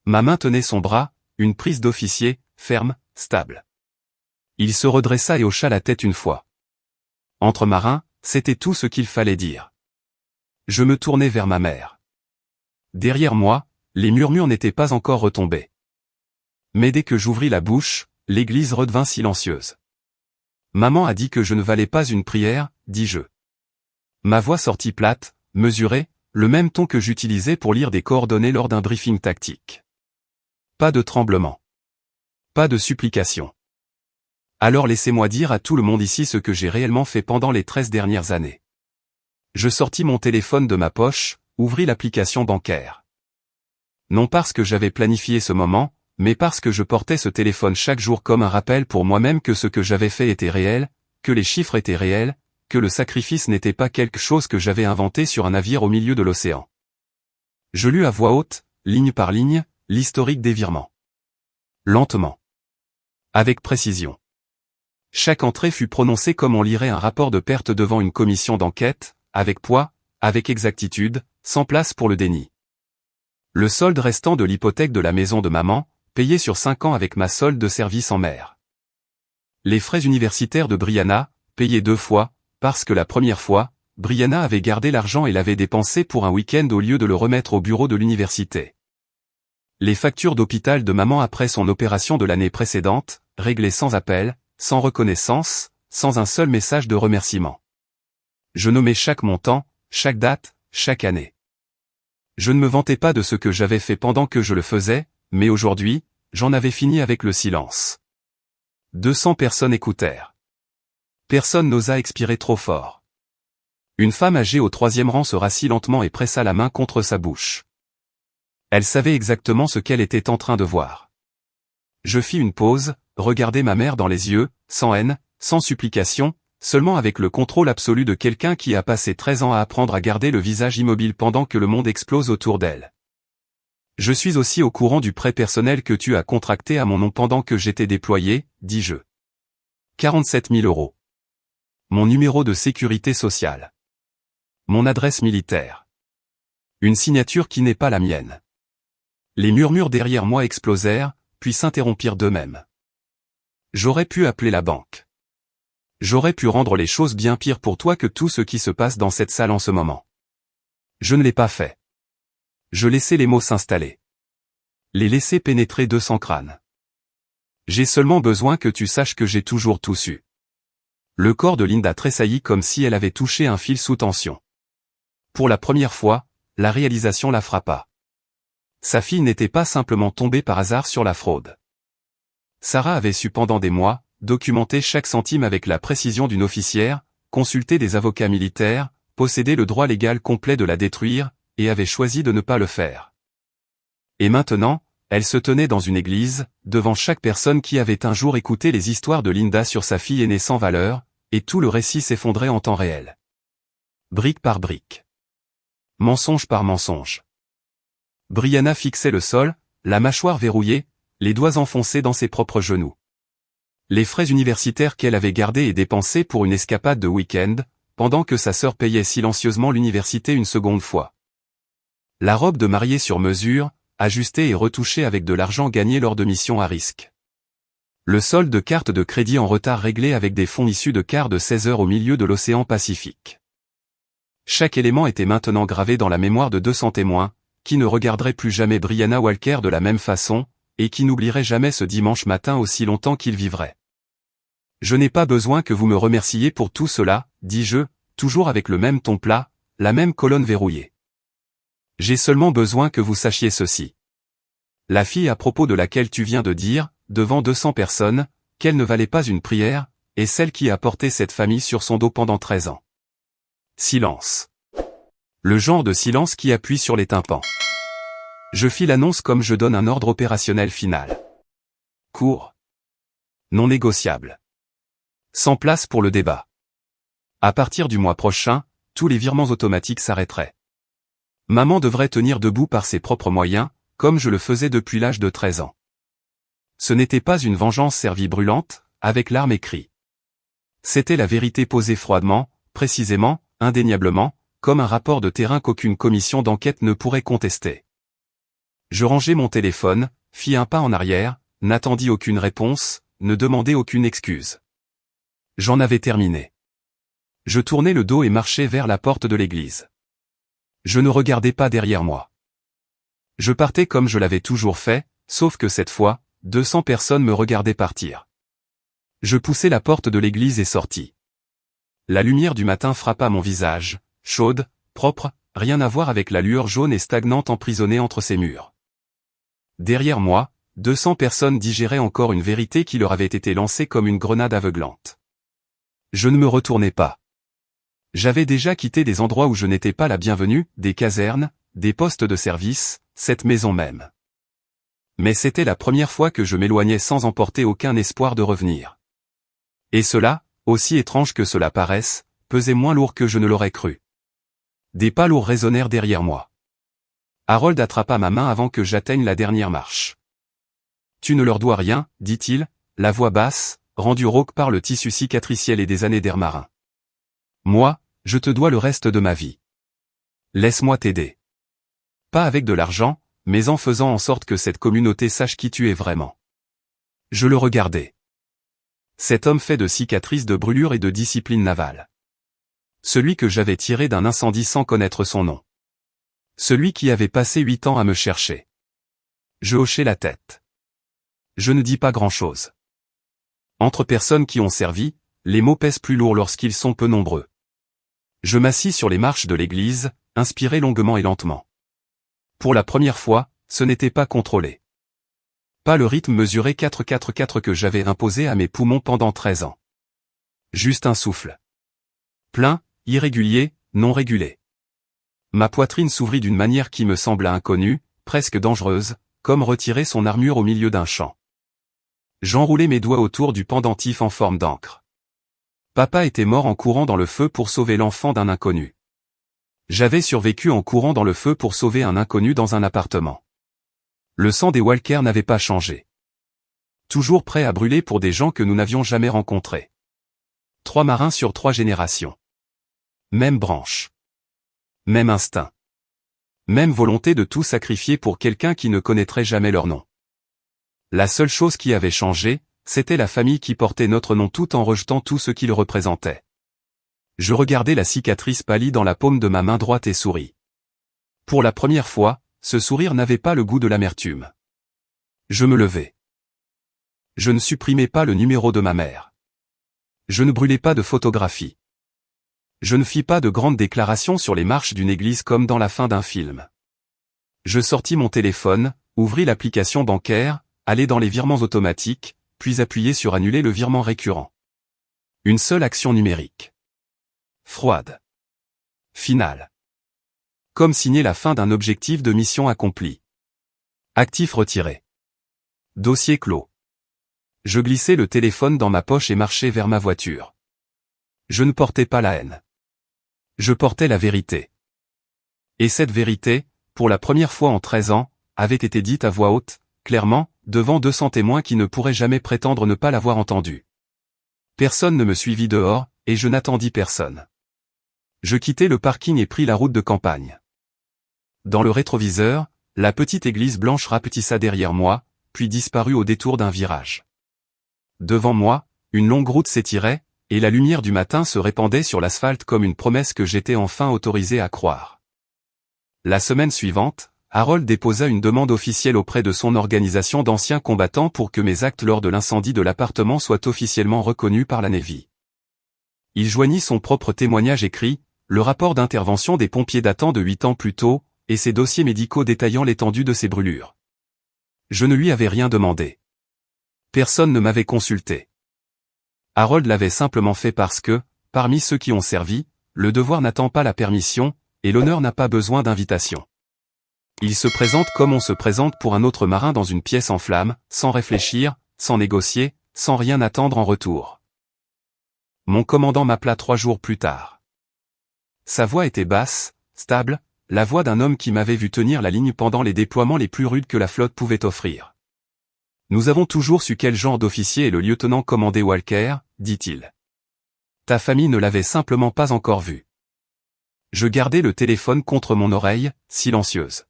Ma main tenait son bras, une prise d'officier, ferme, stable. Il se redressa et hocha la tête une fois. Entre marins, c'était tout ce qu'il fallait dire. Je me tournai vers ma mère. Derrière moi, les murmures n'étaient pas encore retombés. Mais dès que j'ouvris la bouche, l'église redevint silencieuse. Maman a dit que je ne valais pas une prière, dis-je. Ma voix sortit plate, mesurée, le même ton que j'utilisais pour lire des coordonnées lors d'un briefing tactique. Pas de tremblement. Pas de supplication. Alors laissez-moi dire à tout le monde ici ce que j'ai réellement fait pendant les 13 dernières années. Je sortis mon téléphone de ma poche, ouvris l'application bancaire. Non parce que j'avais planifié ce moment, mais parce que je portais ce téléphone chaque jour comme un rappel pour moi-même que ce que j'avais fait était réel, que les chiffres étaient réels, que le sacrifice n'était pas quelque chose que j'avais inventé sur un navire au milieu de l'océan. Je lus à voix haute, ligne par ligne, l'historique des virements. Lentement. Avec précision. Chaque entrée fut prononcée comme on lirait un rapport de perte devant une commission d'enquête, avec poids, avec exactitude, sans place pour le déni. Le solde restant de l'hypothèque de la maison de maman, payé sur 5 ans avec ma solde de service en mer. Les frais universitaires de Brianna, payés 2 fois, parce que la première fois, Brianna avait gardé l'argent et l'avait dépensé pour un week-end au lieu de le remettre au bureau de l'université. Les factures d'hôpital de maman après son opération de l'année précédente, réglées sans appel, sans reconnaissance, sans un seul message de remerciement. Je nommais chaque montant, chaque date, chaque année. Je ne me vantais pas de ce que j'avais fait pendant que je le faisais, mais aujourd'hui, j'en avais fini avec le silence. 200 personnes écoutèrent. Personne n'osa expirer trop fort. Une femme âgée au 3e rang se rassit lentement et pressa la main contre sa bouche. Elle savait exactement ce qu'elle était en train de voir. Je fis une pause, regardai ma mère dans les yeux, sans haine, sans supplication, seulement avec le contrôle absolu de quelqu'un qui a passé 13 ans à apprendre à garder le visage immobile pendant que le monde explose autour d'elle. Je suis aussi au courant du prêt personnel que tu as contracté à mon nom pendant que j'étais déployé, dis-je. 47 000 €. Mon numéro de sécurité sociale. Mon adresse militaire. Une signature qui n'est pas la mienne. Les murmures derrière moi explosèrent, puis s'interrompirent d'eux-mêmes. J'aurais pu appeler la banque. J'aurais pu rendre les choses bien pires pour toi que tout ce qui se passe dans cette salle en ce moment. Je ne l'ai pas fait. Je laissais les mots s'installer. Les laisser pénétrer 200 crânes. J'ai seulement besoin que tu saches que j'ai toujours tout su. Le corps de Linda tressaillit comme si elle avait touché un fil sous tension. Pour la première fois, la réalisation la frappa. Sa fille n'était pas simplement tombée par hasard sur la fraude. Sarah avait su pendant des mois, documenter chaque centime avec la précision d'une officière, consulter des avocats militaires, posséder le droit légal complet de la détruire, et avait choisi de ne pas le faire. Et maintenant, elle se tenait dans une église, devant chaque personne qui avait un jour écouté les histoires de Linda sur sa fille aînée sans valeur, et tout le récit s'effondrait en temps réel. Brique par brique. Mensonge par mensonge. Brianna fixait le sol, la mâchoire verrouillée, les doigts enfoncés dans ses propres genoux. Les frais universitaires qu'elle avait gardés et dépensés pour une escapade de week-end, pendant que sa sœur payait silencieusement l'université une seconde fois. La robe de mariée sur mesure, ajustée et retouchée avec de l'argent gagné lors de missions à risque. Le solde de carte de crédit en retard réglé avec des fonds issus de quarts de 16 heures au milieu de l'océan Pacifique. Chaque élément était maintenant gravé dans la mémoire de 200 témoins, qui ne regarderaient plus jamais Brianna Walker de la même façon, et qui n'oublieraient jamais ce dimanche matin aussi longtemps qu'ils vivraient. Je n'ai pas besoin que vous me remerciez pour tout cela, dis-je, toujours avec le même ton plat, la même colonne verrouillée. J'ai seulement besoin que vous sachiez ceci. La fille à propos de laquelle tu viens de dire, devant 200 personnes, qu'elle ne valait pas une prière, est celle qui a porté cette famille sur son dos pendant 13 ans. Silence. Le genre de silence qui appuie sur les tympans. Je fis l'annonce comme je donne un ordre opérationnel final. Court. Non négociable. Sans place pour le débat. À partir du mois prochain, tous les virements automatiques s'arrêteraient. Maman devrait tenir debout par ses propres moyens, comme je le faisais depuis l'âge de 13 ans. Ce n'était pas une vengeance servie brûlante, avec larmes et cris. C'était la vérité posée froidement, précisément, indéniablement, comme un rapport de terrain qu'aucune commission d'enquête ne pourrait contester. Je rangeai mon téléphone, fis un pas en arrière, n'attendis aucune réponse, ne demandai aucune excuse. J'en avais terminé. Je tournai le dos et marchai vers la porte de l'église. Je ne regardais pas derrière moi. Je partais comme je l'avais toujours fait, sauf que cette fois, 200 personnes me regardaient partir. Je poussai la porte de l'église et sortis. La lumière du matin frappa mon visage, chaude, propre, rien à voir avec la lueur jaune et stagnante emprisonnée entre ces murs. Derrière moi, 200 personnes digéraient encore une vérité qui leur avait été lancée comme une grenade aveuglante. Je ne me retournai pas. J'avais déjà quitté des endroits où je n'étais pas la bienvenue, des casernes, des postes de service, cette maison même. Mais c'était la première fois que je m'éloignais sans emporter aucun espoir de revenir. Et cela, aussi étrange que cela paraisse, pesait moins lourd que je ne l'aurais cru. Des pas lourds résonnèrent derrière moi. Harold attrapa ma main avant que j'atteigne la dernière marche. « Tu ne leur dois rien, dit-il, la voix basse, rendue rauque par le tissu cicatriciel et des années d'air marin. Moi, je te dois le reste de ma vie. Laisse-moi t'aider. Pas avec de l'argent, mais en faisant en sorte que cette communauté sache qui tu es vraiment. » Je le regardais. Cet homme fait de cicatrices, de brûlures et de discipline navale. Celui que j'avais tiré d'un incendie sans connaître son nom. Celui qui avait passé 8 ans à me chercher. Je hochai la tête. Je ne dis pas grand-chose. Entre personnes qui ont servi, les mots pèsent plus lourd lorsqu'ils sont peu nombreux. Je m'assis sur les marches de l'église, inspirai longuement et lentement. Pour la première fois, ce n'était pas contrôlé. Pas le rythme mesuré 4-4-4 que j'avais imposé à mes poumons pendant 13 ans. Juste un souffle. Plein, irrégulier, non régulé. Ma poitrine s'ouvrit d'une manière qui me sembla inconnue, presque dangereuse, comme retirer son armure au milieu d'un champ. J'enroulai mes doigts autour du pendentif en forme d'encre. Papa était mort en courant dans le feu pour sauver l'enfant d'un inconnu. J'avais survécu en courant dans le feu pour sauver un inconnu dans un appartement. Le sang des Walker n'avait pas changé. Toujours prêt à brûler pour des gens que nous n'avions jamais rencontrés. 3 marins sur 3 générations. Même branche. Même instinct. Même volonté de tout sacrifier pour quelqu'un qui ne connaîtrait jamais leur nom. La seule chose qui avait changé, c'était la famille qui portait notre nom tout en rejetant tout ce qu'il représentait. Je regardais la cicatrice pâlie dans la paume de ma main droite et souris. Pour la première fois, ce sourire n'avait pas le goût de l'amertume. Je me levai. Je ne supprimais pas le numéro de ma mère. Je ne brûlais pas de photographie. Je ne fis pas de grandes déclarations sur les marches d'une église comme dans la fin d'un film. Je sortis mon téléphone, ouvris l'application bancaire, allai dans les virements automatiques, puis appuyai sur annuler le virement récurrent. Une seule action numérique. Froide. Finale. Comme signer la fin d'un objectif de mission accomplie. Actif retiré. Dossier clos. Je glissai le téléphone dans ma poche et marchai vers ma voiture. Je ne portais pas la haine. Je portais la vérité. Et cette vérité, pour la première fois en 13 ans, avait été dite à voix haute, clairement, devant 200 témoins qui ne pourraient jamais prétendre ne pas l'avoir entendue. Personne ne me suivit dehors, et je n'attendis personne. Je quittai le parking et pris la route de campagne. Dans le rétroviseur, la petite église blanche rapetissa derrière moi, puis disparut au détour d'un virage. Devant moi, une longue route s'étirait, et la lumière du matin se répandait sur l'asphalte comme une promesse que j'étais enfin autorisé à croire. La semaine suivante, Harold déposa une demande officielle auprès de son organisation d'anciens combattants pour que mes actes lors de l'incendie de l'appartement soient officiellement reconnus par la Navy. Il joignit son propre témoignage écrit, le rapport d'intervention des pompiers datant de 8 ans plus tôt, et ses dossiers médicaux détaillant l'étendue de ses brûlures. Je ne lui avais rien demandé. Personne ne m'avait consulté. Harold l'avait simplement fait parce que, parmi ceux qui ont servi, le devoir n'attend pas la permission, et l'honneur n'a pas besoin d'invitation. Il se présente comme on se présente pour un autre marin dans une pièce en flammes, sans réfléchir, sans négocier, sans rien attendre en retour. Mon commandant m'appela 3 jours plus tard. Sa voix était basse, stable, la voix d'un homme qui m'avait vu tenir la ligne pendant les déploiements les plus rudes que la flotte pouvait offrir. Nous avons toujours su quel genre d'officier est le lieutenant-commandé Walker, dit-il. Ta famille ne l'avait simplement pas encore vu. Je gardai le téléphone contre mon oreille, silencieuse.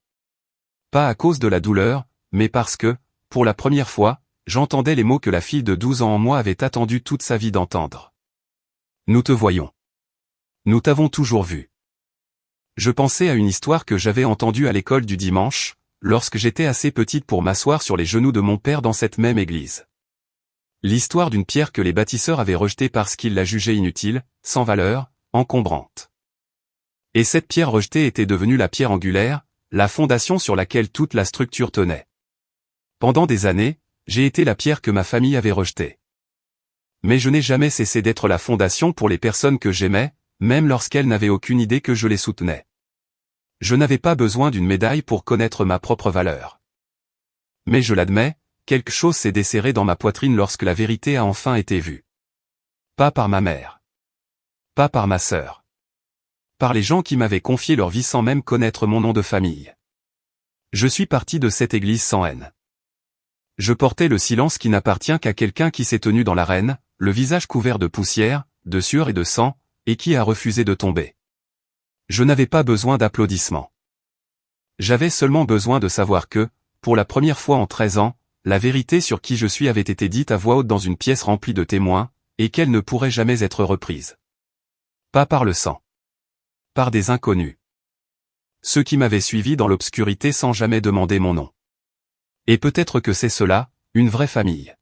Pas à cause de la douleur, mais parce que, pour la première fois, j'entendais les mots que la fille de 12 ans en moi avait attendu toute sa vie d'entendre. Nous te voyons. Nous t'avons toujours vu. Je pensais à une histoire que j'avais entendue à l'école du dimanche, lorsque j'étais assez petite pour m'asseoir sur les genoux de mon père dans cette même église. L'histoire d'une pierre que les bâtisseurs avaient rejetée parce qu'ils la jugeaient inutile, sans valeur, encombrante. Et cette pierre rejetée était devenue la pierre angulaire, la fondation sur laquelle toute la structure tenait. Pendant des années, j'ai été la pierre que ma famille avait rejetée. Mais je n'ai jamais cessé d'être la fondation pour les personnes que j'aimais, même lorsqu'elles n'avaient aucune idée que je les soutenais. Je n'avais pas besoin d'une médaille pour connaître ma propre valeur. Mais je l'admets, quelque chose s'est desserré dans ma poitrine lorsque la vérité a enfin été vue. Pas par ma mère. Pas par ma sœur. Par les gens qui m'avaient confié leur vie sans même connaître mon nom de famille. Je suis parti de cette église sans haine. Je portais le silence qui n'appartient qu'à quelqu'un qui s'est tenu dans l'arène, le visage couvert de poussière, de sueur et de sang, et qui a refusé de tomber. Je n'avais pas besoin d'applaudissements. J'avais seulement besoin de savoir que, pour la première fois en 13 ans, la vérité sur qui je suis avait été dite à voix haute dans une pièce remplie de témoins, et qu'elle ne pourrait jamais être reprise. Pas par le sang. Par des inconnus. Ceux qui m'avaient suivi dans l'obscurité sans jamais demander mon nom. Et peut-être que c'est cela, une vraie famille.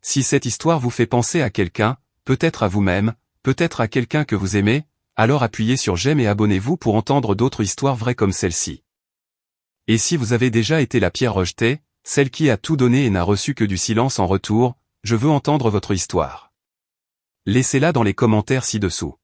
Si cette histoire vous fait penser à quelqu'un, peut-être à vous-même, peut-être à quelqu'un que vous aimez, alors appuyez sur j'aime et abonnez-vous pour entendre d'autres histoires vraies comme celle-ci. Et si vous avez déjà été la pierre rejetée, celle qui a tout donné et n'a reçu que du silence en retour, je veux entendre votre histoire. Laissez-la dans les commentaires ci-dessous.